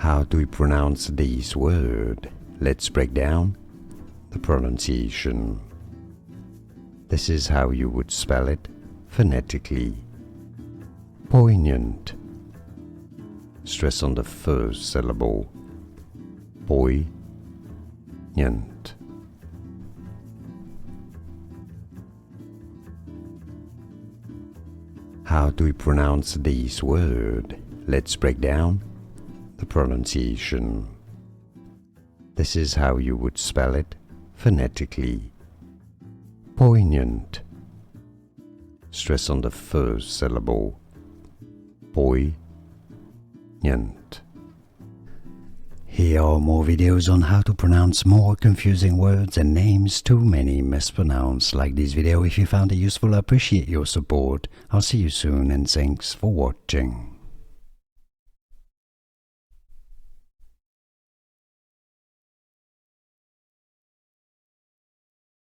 How do we pronounce this word? Let's break down the pronunciation. This is how you would spell it phonetically. Poignant. Stress on the first syllable. Poignant. How do we pronounce this word? Let's break down the pronunciation. This is how you would spell it phonetically. Poignant. Stress on the first syllable. Poignant. Here are more videos on how to pronounce more confusing words and names too many mispronounced. Like this video if you found it useful. I appreciate your support. I'll see you soon and thanks for watching.